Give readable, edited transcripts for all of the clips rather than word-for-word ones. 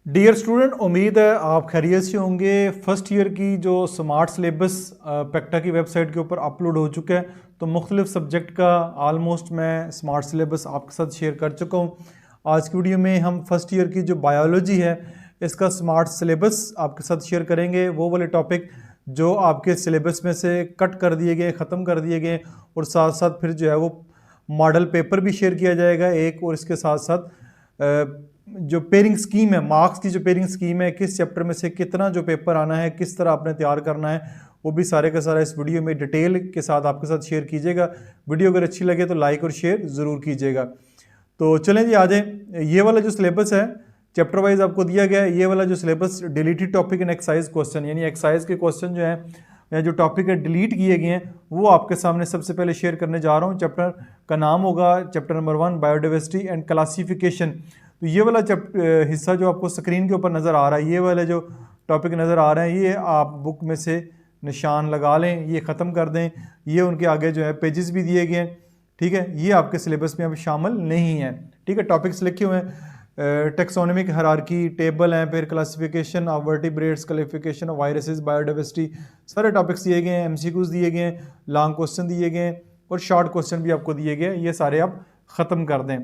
Dear student, उम्मीद है आप खैरियत से होंगे। फर्स्ट ईयर की जो स्मार्ट सिलेबस पेक्टा की वेबसाइट के ऊपर अपलोड हो चुका है, तो मुख्तलिफ सब्जेक्ट का आलमोस्ट मैं स्मार्ट सिलेबस आपके साथ शेयर कर चुका हूँ। आज की वीडियो में हम फर्स्ट ईयर की जो बायोलॉजी है इसका स्मार्ट सिलेबस आपके साथ शेयर करेंगे। वो वाले टॉपिक जो आपके सिलेबस में से कट कर दिए गए, ख़त्म कर दिए गए, और साथ साथ फिर जो है वो मॉडल पेपर भी शेयर किया जाएगा एक, और इसके साथ साथ जो पेयरिंग स्कीम है, मार्क्स की जो पेयरिंग स्कीम है, किस चैप्टर में से कितना जो पेपर आना है, किस तरह आपने तैयार करना है, वो भी सारे का सारा इस वीडियो में डिटेल के साथ आपके साथ शेयर कीजिएगा। वीडियो अगर अच्छी लगे तो लाइक और शेयर ज़रूर कीजिएगा। तो चलें जी, आ जाए। ये वाला जो सिलेबस है चैप्टर वाइज आपको दिया गया है। ये वाला जो syllabus deleted topic and exercise question, यानी एक्सरसाइज के क्वेश्चन जो है या जो टॉपिक है डिलीट किए गए हैं, वो आपके सामने सबसे पहले शेयर करने जा रहा हूँ। चैप्टर का नाम होगा chapter number 1, biodiversity and classification. तो ये वाला हिस्सा जो आपको स्क्रीन के ऊपर नज़र आ रहा है, ये वाले जो टॉपिक नज़र आ रहे हैं, ये आप बुक में से निशान लगा लें, ये ख़त्म कर दें। ये उनके आगे जो है पेजेस भी दिए गए हैं, ठीक है। ये आपके सिलेबस में अब शामिल नहीं है, ठीक है। टॉपिक्स लिखे हुए हैं, टेक्सोनॉमिक हायरार्की, टेबल हैं, फिर classification of vertebrates, classification of viruses, biodiversity, सारे टॉपिक्स दिए गए हैं। एमसीक्यूज दिए गए हैं, लॉन्ग क्वेश्चन दिए गए हैं, और शॉर्ट क्वेश्चन भी आपको दिए गए हैं। ये सारे आप ख़त्म कर दें,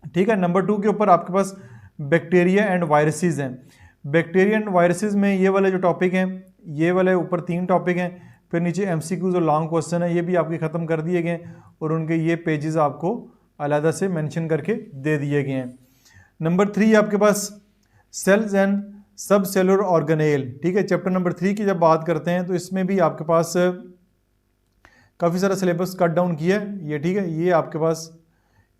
ठीक है। नंबर 2 के ऊपर आपके पास बैक्टीरिया एंड वायरसेस हैं। बैक्टीरिया एंड वायरसेस में ये वाले जो टॉपिक हैं, ये वाले ऊपर 3 टॉपिक हैं, फिर नीचे एमसीक्यूज और लॉन्ग क्वेश्चन है, ये भी आपके ख़त्म कर दिए गए, और उनके ये पेजेस आपको अलहदा से मेंशन करके दे दिए गए हैं। नंबर 3 आपके पास सेल्स एंड सब सेलुलर ऑर्गेनेल, ठीक है। चैप्टर नंबर 3 की जब बात करते हैं तो इसमें भी आपके पास काफ़ी सारा सिलेबस कट डाउन किया है ये, ठीक है। ये आपके पास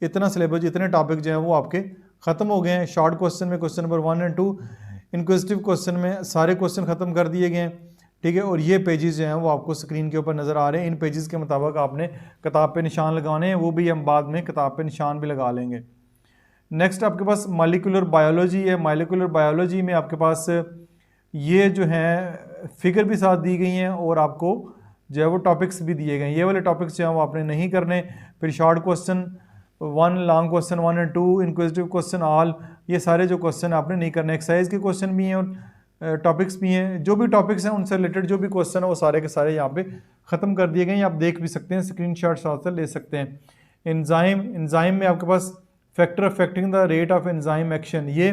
इतना सिलेबस, इतने टॉपिक जो हैं वो आपके ख़त्म हो गए हैं। शॉर्ट क्वेश्चन में question number 1 and 2, inquisitive question में सारे क्वेश्चन ख़त्म कर दिए गए हैं, ठीक है। और ये पेजेस जो हैं वो आपको स्क्रीन के ऊपर नज़र आ रहे हैं। इन पेजेस के मुताबिक आपने किताब पे निशान लगाने हैं, वो भी हम बाद में किताब पे निशान भी लगा लेंगे। नेक्स्ट आपके पास मॉलिक्यूलर बायोलॉजी है। मॉलिक्यूलर बायोलॉजी में आपके पास ये जो हैं फिगर भी साथ दी गई हैं, और आपको जो है वो टॉपिक्स भी दिए गए हैं। ये वाले टॉपिक्स जो हैं वो आपने नहीं करने। फिर short question 1, long question 1 and 2, inquisitive question all, ये सारे जो क्वेश्चन आपने नहीं करने। एक्सरसाइज के क्वेश्चन भी हैं और टॉपिक्स भी हैं। जो भी टॉपिक्स हैं उनसे रिलेटेड जो भी क्वेश्चन है वो सारे के सारे यहाँ पे ख़त्म कर दिए गए हैं। आप देख भी सकते हैं, स्क्रीनशॉट साथ ले सकते हैं। एंजाइम में आपके पास factor affecting the rate of enzyme action, ये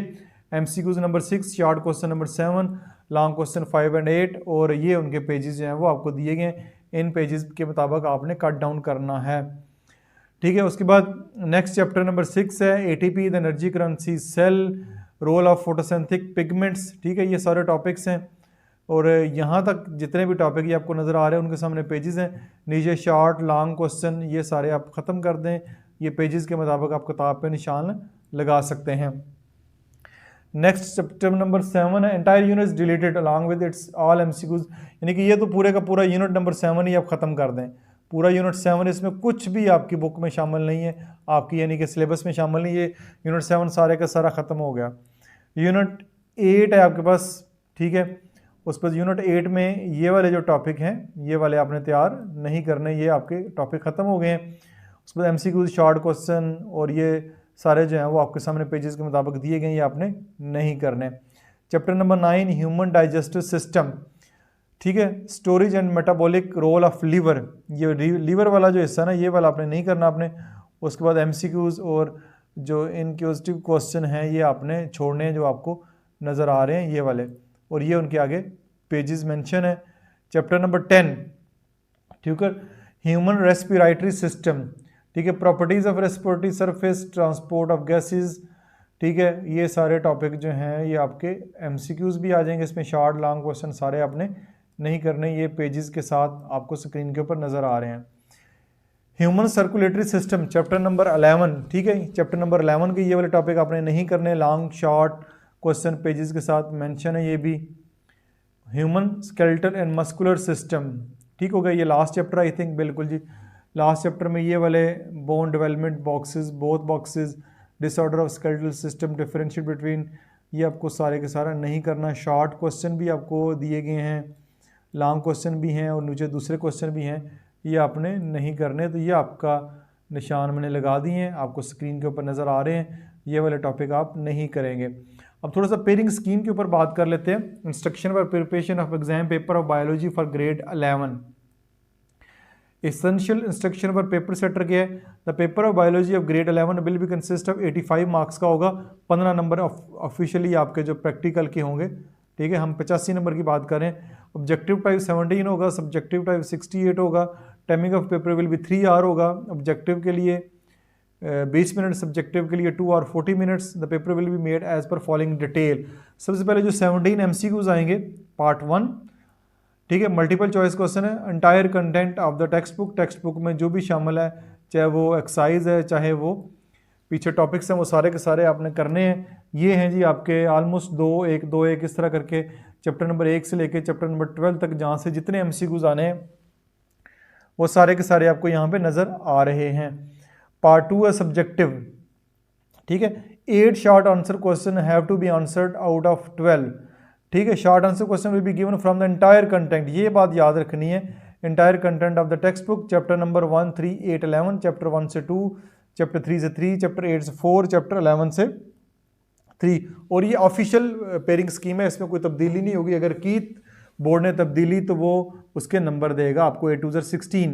MCQs number 6, short question number 7, long question 5 and 8, और ये उनके पेजेस जो हैं वो आपको दिए गए हैं। इन पेजेस के मुताबिक आपने कट डाउन करना है, ठीक है। उसके बाद नेक्स्ट चैप्टर नंबर 6 है ATP the energy currency cell, role of photosynthetic pigments, ठीक है। ये सारे टॉपिक्स हैं, और यहाँ तक जितने भी टॉपिक ये आपको नज़र आ रहे हैं उनके सामने पेजेस हैं। नीचे शॉर्ट लॉन्ग क्वेश्चन ये सारे आप ख़त्म कर दें। ये पेजेस के मुताबिक आप किताब पे निशान लगा सकते हैं। नेक्स्ट चैप्टर नंबर 7 है entire unit deleted along with its all MCQs, यानी कि ये तो पूरे का पूरा यूनिट नंबर 7 ही आप ख़त्म कर दें। पूरा यूनिट 7, इसमें कुछ भी आपकी बुक में शामिल नहीं है, आपकी यानी कि सिलेबस में शामिल नहीं है। यूनिट 7 सारे का सारा ख़त्म हो गया। यूनिट 8 है आपके पास, ठीक है। उस पर यूनिट 8 में ये वाले जो टॉपिक हैं ये वाले आपने तैयार नहीं करने, ये आपके टॉपिक ख़त्म हो गए हैं। उस पर एमसीक्यूज, शॉर्ट क्वेश्चन और ये सारे जो हैं वो आपके सामने पेजेस के मुताबिक दिए गए, ये आपने नहीं करने। Chapter number 9 human digestive system, ठीक है। Storage and metabolic role of liver, ये लीवर वाला जो हिस्सा ना ये वाला आपने नहीं करना आपने। उसके बाद एमसीक्यूज और जो इनक्यूजिटिव क्वेश्चन हैं ये आपने छोड़ने हैं, जो आपको नज़र आ रहे हैं ये वाले, और ये उनके आगे पेजेस मेंशन है। चैप्टर नंबर 10, ठीक है, ह्यूमन रेस्पिरेटरी सिस्टम, ठीक है। Properties of respiratory surface, transport of gases, ठीक है। ये सारे टॉपिक जो हैं ये आपके एमसीक्यूज भी आ जाएंगे इसमें। शॉर्ट लॉन्ग क्वेश्चन सारे आपने नहीं करने, ये पेजेस के साथ आपको स्क्रीन के ऊपर नज़र आ रहे हैं। Human circulatory system chapter number 11, ठीक है। चैप्टर नंबर 11 के ये वाले टॉपिक आपने नहीं करने। लॉन्ग शॉर्ट क्वेश्चन पेजेस के साथ मेंशन है ये भी। Human skeletal and muscular system, ठीक हो गया। ये लास्ट चैप्टर आई थिंक, बिल्कुल जी लास्ट चैप्टर में ये वाले bone development boxes, both boxes, disorder of skeletal system, differentiate between, ये आपको सारे के सारा नहीं करना। शॉर्ट क्वेश्चन भी आपको दिए गए हैं, लॉन्ग क्वेश्चन भी हैं, और नीचे दूसरे क्वेश्चन भी हैं, ये आपने नहीं करने। तो ये आपका निशान मैंने लगा दिए हैं, आपको स्क्रीन के ऊपर नज़र आ रहे हैं। ये वाले टॉपिक आप नहीं करेंगे। अब थोड़ा सा पेयरिंग स्कीम के ऊपर बात कर लेते हैं। Instruction for preparation of exam paper of biology for grade 11। Essential instruction for paper setter क्या है? The paper of biology of grade 11 will be consist of 85 marks का होगा। 15 नंबर ऑफिशियली आपके जो प्रैक्टिकल के होंगे, ठीक है। हम 85 नंबर की बात करें। ऑब्जेक्टिव टाइप 17 होगा, सब्जेक्टिव टाइप 68 होगा। Timing of paper will be 3 hour होगा। ऑब्जेक्टिव के लिए 20 मिनट, सब्जेक्टिव के लिए 2 hour 40 minutes. The paper will be made as per following detail. सबसे पहले जो 17 MCQs आएंगे, पार्ट 1, ठीक है। मल्टीपल चॉइस क्वेश्चन है। Entire content of the text book में जो भी शामिल है, चाहे वो एक्सरसाइज है, चाहे वो पीछे टॉपिक्स हैं, वो सारे के सारे आपने करने हैं। ये हैं जी आपके ऑलमोस्ट 2-1-2-1 इस तरह करके चैप्टर नंबर 1 से लेके चैप्टर नंबर 12 तक, जहाँ से जितने MCQs आने हैं वो सारे के सारे आपको यहाँ पे नज़र आ रहे हैं। पार्ट 2 है सब्जेक्टिव, ठीक है। 8 short answer question have to be answered out of 12, ठीक है। Short answer question will be given from the entire content, ये बात याद रखनी है। Entire content of the text book, chapter number 1, 3, 8, 11, chapter 1 से 2, चैप्टर 3 से 3, चैप्टर 8 से 4, चैप्टर 11 से 3। और ये ऑफिशियल पेयरिंग स्कीम है, इसमें कोई तब्दीली नहीं होगी। अगर की बोर्ड ने तब्दीली तो वो उसके नंबर देगा आपको 8 2 16।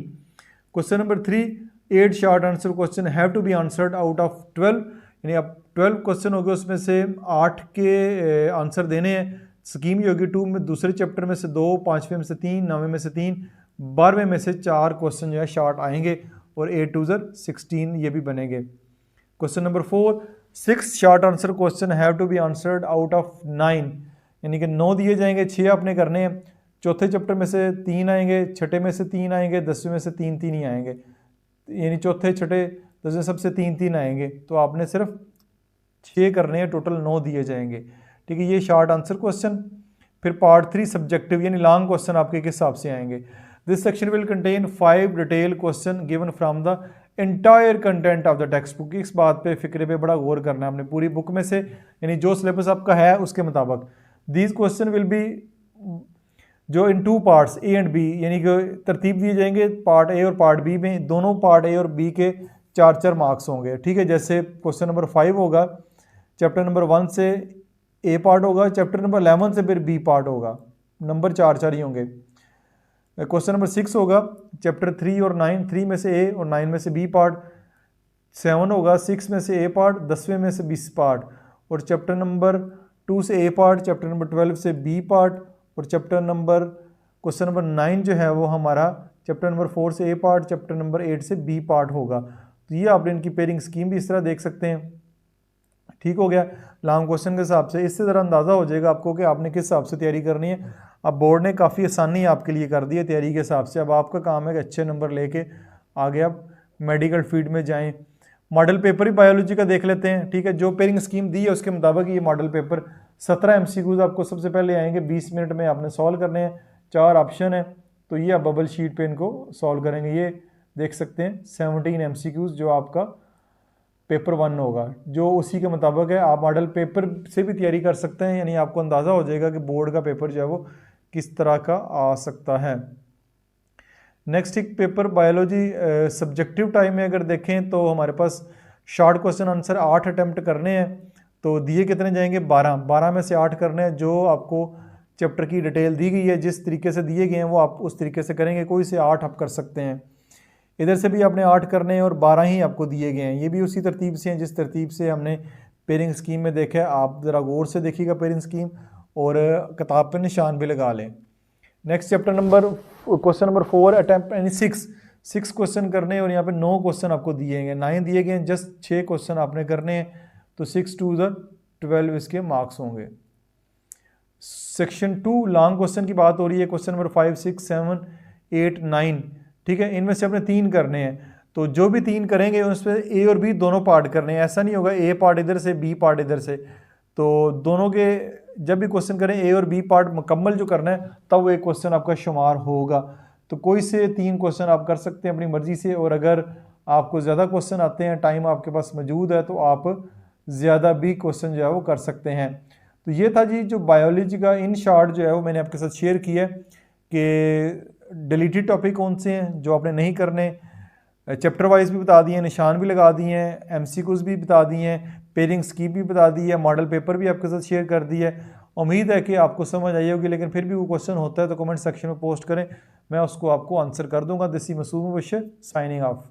Question number 3, 8 short answer question have to be answered out of 12, यानी अब 12 क्वेश्चन हो गए, उसमें से 8 के आंसर देने हैं। स्कीम ये होगी 2 में, दूसरे चैप्टर में से 2, 5वें में से 3, 9वें में से 3, 12वें में से 4 क्वेश्चन जो है शॉर्ट आएंगे और 8 2 16 ये भी बनेंगे। Question number 4, 6 short answer question have to be answered out of 9, यानी कि 9 दिए जाएंगे, 6 आपने करने हैं। चौथे चैप्टर में से 3 आएंगे, छठे में से 3 आएंगे, 10वें में से 3 ही आएंगे, यानी चौथे, छठे, 10वें सबसे 3 आएंगे। तो आपने सिर्फ 6 करने हैं, टोटल 9 दिए जाएंगे, ठीक है। ये शॉर्ट आंसर क्वेश्चन। फिर पार्ट 3 सब्जेक्टिव, यानी लॉन्ग क्वेश्चन आपके किस हिसाब से आएंगे। This section will contain 5 detail question given from the entire content of the text book. इस बात पे फिक्रे पे बड़ा गौर करना है आपने, पूरी बुक में से, यानी जो सिलेबस आपका है उसके मुताबिक। दीज क्वेश्चन विल बी जो इन 2 पार्ट्स A एंड B, यानी कि तरतीब दिए जाएंगे पार्ट A और पार्ट B में। दोनों पार्ट A और B के 4-4 मार्क्स होंगे, ठीक है। जैसे क्वेश्चन नंबर 5 होगा, चैप्टर नंबर 1 से A पार्ट होगा, चैप्टर नंबर 11 से फिर B पार्ट होगा, नंबर 4-4 ही होंगे। क्वेश्चन नंबर 6 होगा, चैप्टर 3 और 9, 3 में से A और 9 में से B पार्ट। 7 होगा, 6 में से A पार्ट, 10वें में से B पार्ट। और चैप्टर नंबर 2 से A पार्ट, चैप्टर नंबर 12 से B पार्ट। और चैप्टर नंबर क्वेश्चन नंबर 9 जो है वो हमारा चैप्टर नंबर 4 से A पार्ट, चैप्टर नंबर 8 से B पार्ट होगा। तो ये आपने इनकी पेयरिंग स्कीम भी इस तरह देख सकते हैं, ठीक हो गया। लॉन्ग क्वेश्चन के हिसाब से इससे ज़रा अंदाज़ा हो जाएगा आपको कि आपने किस हिसाब से तैयारी करनी है। अब बोर्ड ने काफ़ी आसानी आपके लिए कर दी है तैयारी के हिसाब से। अब आपका काम है कि अच्छे नंबर लेके आगे आप मेडिकल फील्ड में जाएं। मॉडल पेपर ही बायोलॉजी का देख लेते हैं, ठीक है। जो पेयरिंग स्कीम दी है उसके मुताबिक ये मॉडल पेपर 17 MCQs आपको सबसे पहले आएंगे, 20 मिनट में आपने सॉल्व करने हैं। 4 ऑप्शन है, तो ये आप बबल शीट पे इनको सॉल्व करेंगे। ये देख सकते हैं 17 MCQs जो आपका पेपर 1 होगा, जो उसी के मुताबिक है। आप मॉडल पेपर से भी तैयारी कर सकते हैं, यानी आपको अंदाज़ा हो जाएगा कि बोर्ड का पेपर जो है वो किस तरह का आ सकता है। नेक्स्ट एक पेपर बायोलॉजी सब्जेक्टिव टाइम में अगर देखें तो हमारे पास शॉर्ट क्वेश्चन आंसर 8 अटैम्प्ट करने हैं। तो दिए कितने जाएंगे? 12 में से 8 करने हैं। जो आपको चैप्टर की डिटेल दी गई है, जिस तरीके से दिए गए हैं वो आप उस तरीके से करेंगे। कोई से 8 आप कर सकते हैं। इधर से भी आपने 8 करने हैं और 12 ही आपको दिए गए हैं। ये भी उसी तरतीब से हैं जिस तरतीब से हमने पेयरिंग स्कीम में देखा है। आप ज़रा गौर से देखिएगा पेयरिंग स्कीम और किताब पर निशान भी लगा लें। Next chapter number question number 4 attempt, यानी 6 क्वेश्चन करने हैं और यहाँ पे 9 क्वेश्चन आपको दिए गए, 9 दिए गए हैं, जस्ट 6 क्वेश्चन आपने करने हैं। तो 6 2 12 इसके मार्क्स होंगे। सेक्शन 2 लॉन्ग क्वेश्चन की बात हो रही है। क्वेश्चन नंबर 5 6 7 8 9, ठीक है। इनमें से आपने 3 करने हैं। तो जो भी 3 करेंगे उसमें ए और बी दोनों पार्ट करने हैं। ऐसा नहीं होगा ए पार्ट इधर से बी पार्ट इधर से। तो दोनों के जब भी क्वेश्चन करें ए और बी पार्ट मुकम्मल जो करना है तब वो एक क्वेश्चन आपका शुमार होगा। तो कोई से 3 क्वेश्चन आप कर सकते हैं अपनी मर्जी से। और अगर आपको ज़्यादा क्वेश्चन आते हैं, टाइम आपके पास मौजूद है, तो आप ज़्यादा भी क्वेश्चन जो है वो कर सकते हैं। तो ये था जी जो बायोलॉजी का इन शॉर्ट जो है वो मैंने आपके साथ शेयर किया है कि डिलीटेड टॉपिक कौन से हैं जो आपने नहीं करने, चैप्टर वाइज भी बता दिए हैं, निशान भी लगा दिए हैं, MCQs भी बता दिए हैं, पेयरिंग्स की भी बता दी है, मॉडल पेपर भी आपके साथ शेयर कर दी है। उम्मीद है कि आपको समझ आई होगी, लेकिन फिर भी कोई क्वेश्चन होता है तो कमेंट सेक्शन में पोस्ट करें, मैं उसको आपको आंसर कर दूंगा। This is Masood Mubashar signing of.